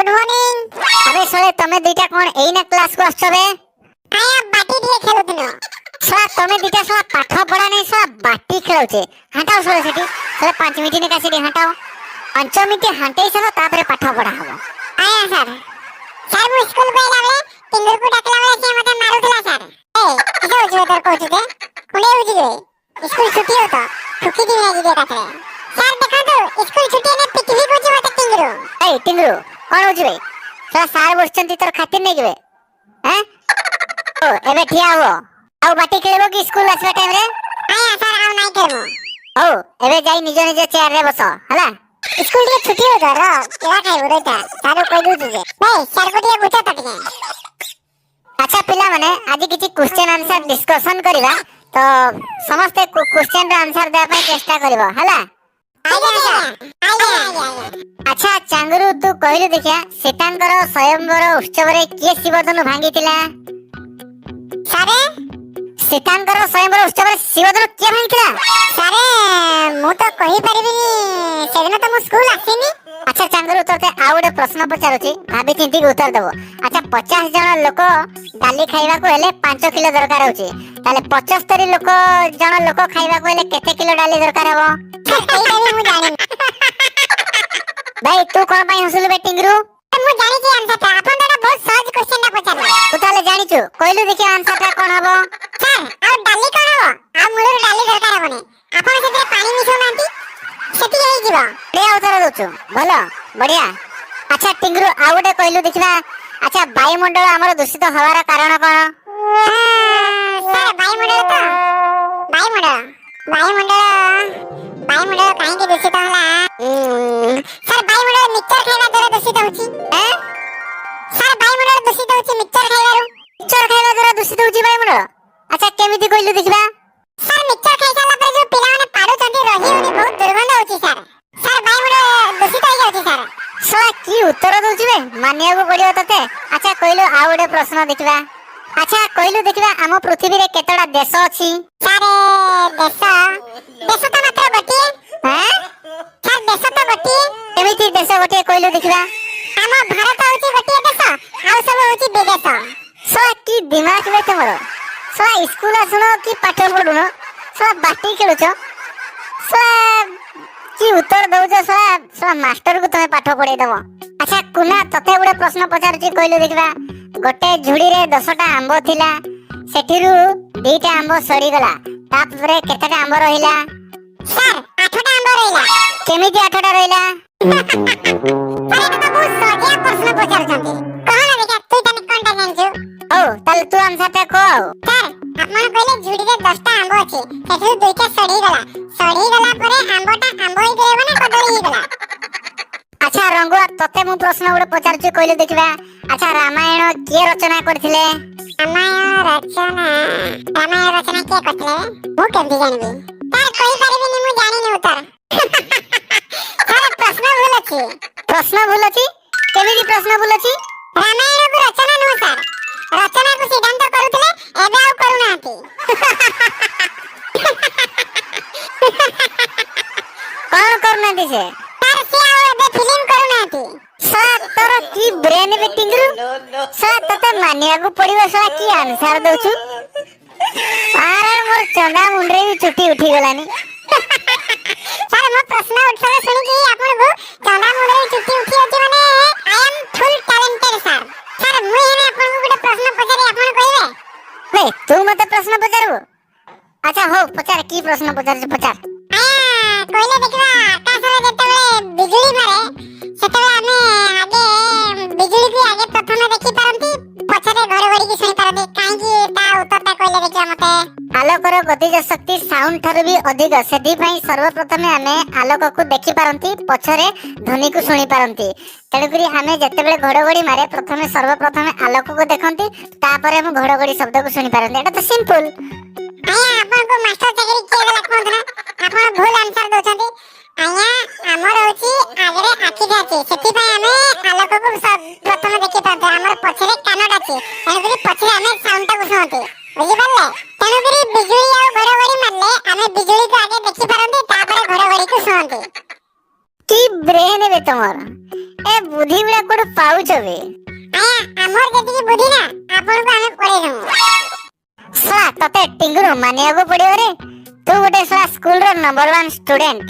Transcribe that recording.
Good morning. अबे साले तमे दुईटा कोन एइना क्लास को आछबे? आया बाटी দিয়ে খেলুদিনো। साला तमे दुईटा साला पाठ पढ़ा नहीं साला बाटी खेलौछे। हटाओ साला सेठी। साला 5 मिनिट ने कासे हटाओ। 5 मिनिट हंटेई साला तापरे पाठ पढ़ा हबो। आया सर। सर मु स्कूल गइला बेले टिंगुर को डाकला बेले से मते मारुथला सर। ए किसे होछ तोर कहछुते? कोने होछि गे? स्कूल छुट्टी होता। छुट्टी दिन आजि दे कातरे। सर देखा तो स्कूल छुट्टी ने पिटवी कोछि मते टिंगुर। ए टिंगरू कोन होछि बे? साला सार बसचंती तोर खातिर नै गेबे। हैं? ओ एबे ठिया हो। आउ बाटी खेलबो कि स्कूल आसबा टाइम रे? आया सर आउ नाइ खेलबो। ओ एबे जाई निज निज चेयर रे बस हला। स्कूल के छुट्टी हो जा रो केला खाइबो रेटा सारो कहि दउ तुजे ए सर को दिया बुझा तटिके। अच्छा पिला माने आज किछि क्वेश्चन आंसर डिस्कशन करिवा तो समस्त क्वेश्चन रे आंसर दे पय चेष्टा करबो हला। आया अच्छा चांगरू तू कहलु देखिया सीतांकर स्वयंवर उत्सव रे के शिवधनु भांगीतिला? सारे सीतांकर स्वयंवर उत्सव रे शिवधनु के भांगीतिला? सारे मु तो कहि परिबिनी सेदिन तो मु स्कूल आसीनी। अच्छा चांगरू तोते आ गोटे प्रश्न पचारुची भाबी चिंती के उत्तर देबो। अच्छा 50 जन लोक डाली खाइबा को हेले 5 किलो दरकार होची ताले 75 लोक खाइबा को हेले केते किलो डाली दरकार हबो? एटा भी मु जानि। भाई तू कोन पई हसलु बे टिंगरू? मु जानि कि आंसर ता आपन दादा बहुत सहज क्वेश्चन ना पचारले। तू ताले जानिचु कहलु देखि आंसर ता कोन हबो? सर आ डाली कोन हबो? आ मुलर डाली दरकार हबने। आपन सेते पानी मिसौ नांती सेति हेइ जिवो। बढ़िया उत्तर दोछु भलो बढ़िया। अच्छा टिंगरू आ गोटे कहलु देखिबा अच्छा वायुमंडल हमर दूषित हवार कारण कोन? सर वायुमंडल काहे के दूषित होला? सर वायुमंडल मिक्सचर खाइबा द्वारा दूषित होची। हैं? सर वायुमंडल दूषित होची मिक्सचर खाइबारु। मिक्सचर खाइबा द्वारा दूषित होची वायुमंडल? अच्छा केमिति कहलु देखिबा? सर मिक्सचर खाइ साला पर जो पिला माने पाडु चंदी रही होनी बहुत दुर्गंध होची सर। सर वायुमंडल दूषित हो जाउची सर। साला की उत्तर दोछु बे मानिया को पड़ियो तते। अच्छा कहलु आ गोटे प्रश्न देखिबा। अच्छा कहलु देखिबा हम पृथ्वी रे केतडा देश अछि? सर देश तो मात्र गोटिए। हैं? सर देश तो गोटिए। केमिति देश गोटे कहलु देखिबा? हम भारत होची गोटिए देश आ सब होची विदेश। साला की दिमाग बे तमरो? साला स्कूल आसनो कि पाठ पढुनो? साला बाटी खेलुछो? साला की उत्तर दउछो साला मास्टर को तमे पाठ पढाई दबो। अच्छा कुना तते गुडे प्रश्न पचारुची कहलु देखिबा। गोटे झुड़ी रे 10टा आंबो थिला सेठिरु 2टा आंबो सड़ी गला तापरे केतेटा आंबो रहिला? सर 8टा आंबो रहिला। केमिति 8टा रहिला? सर एटा बहुत सजिया प्रश्न पचारछंती। कहना देखा तू तने कोनटा जानछु? ओ ताले तू आंसर ता को? सर आपन कहले झुड़ी रे 10टा आंबो अछि सेठिरु 2टा सड़ी गला परे आंबोटा आंबो ही गले माने कदली ही गला। अच्छा रंगुआ तते मु प्रश्न गुडे पचारुची कहलु देखिबा। अच्छा रामायण के रचना करथिले? रामायण रचना के करथिले? मु केमति जानबी? सर कहि परिबिनी मु जानिनी उत्तर। सर प्रश्न भूल अछि। प्रश्न भूल अछि? केमिति प्रश्न भूल अछि? रामायण को रचना नो सर रचना को सिद्धांत करूथिले एबे आउ करूनांती। कौन करनांती से? सर से आउ एबे फिल्म करूनांती। साला तोर की ब्रेन बे टिंगरू? साला तते मानिया को पड़िबो साला की आंसर दउछु? आरे मोर चंदा मुंडरे भी चुटी उठी गलानी। सर मो प्रश्न उत्तर सुनि कि आपन को चंदा मुंडरे चुटी उठी अछि माने I am full talented sir. Sir मु हेने आपन को गुटे प्रश्न पचारि आपन कहिबे? बे तू मते प्रश्न पचारबो? अच्छा हो पचार की प्रश्न पचार पचार। आया कहले देखबा आकाश रे जेतेबेले बिजुली मारे सेतेबेले आमे आगे बिजुली भी आगे प्रथम देखि पारंती पछरे घर घरी की सुनि पारंती काहे कि ता उत्तर ता कहले देखिया मते। आलोकर गतिज शक्ति साउंड थारु भी अधिक सेदी पई सर्वप्रथम आमे आलोक को देखि पारंती पछरे ध्वनि को सुनि पारंती। तेणुकरी आमे जेतेबेले घड़घड़ी मारे प्रथमे सर्वप्रथम आलोक को देखंती तापरे हम घड़घड़ी शब्द को सुनि पारंती। एटा तो सिंपल। आया आपन को मास्टर चाकरी के गला कोन ना आपन भूल आंसर दोछंती। आया हमर होची आगरे आखि जाची सेति पई आमे आलोक को प्रथम देखि पारंती हमर पछरे कानडा छी तेणुकरी पछरे आमे साउंड ता को सुनती बुझि पारले। तेणुकरी बिजुली आ घड़घड़ी मारले आमे बिजुली को आगे देखि पारंती तापरे घड़घड़ी को सुनती। की ब्रेन बे तमर? ए बुद्धि ଗୁଡା କୋଉଠୁ ପାଉଛ ବେ? ଆଜ୍ଞା ଆମର ଯେତିକି ବୁଦ୍ଧି ନା ଆପଣଙ୍କୁ ଆମେ ପଢେଇ ଦବୁ। ଶଳା ତତେ ଟିଙ୍ଗୁରୁ ମାନିବାକୁ ପଡିବ ରେ। ତୁ ଗୋଟେ ଶଳା ସ୍କୁଲର ନମ୍ବର 1 ଷ୍ଟୁଡେଣ୍ଟ।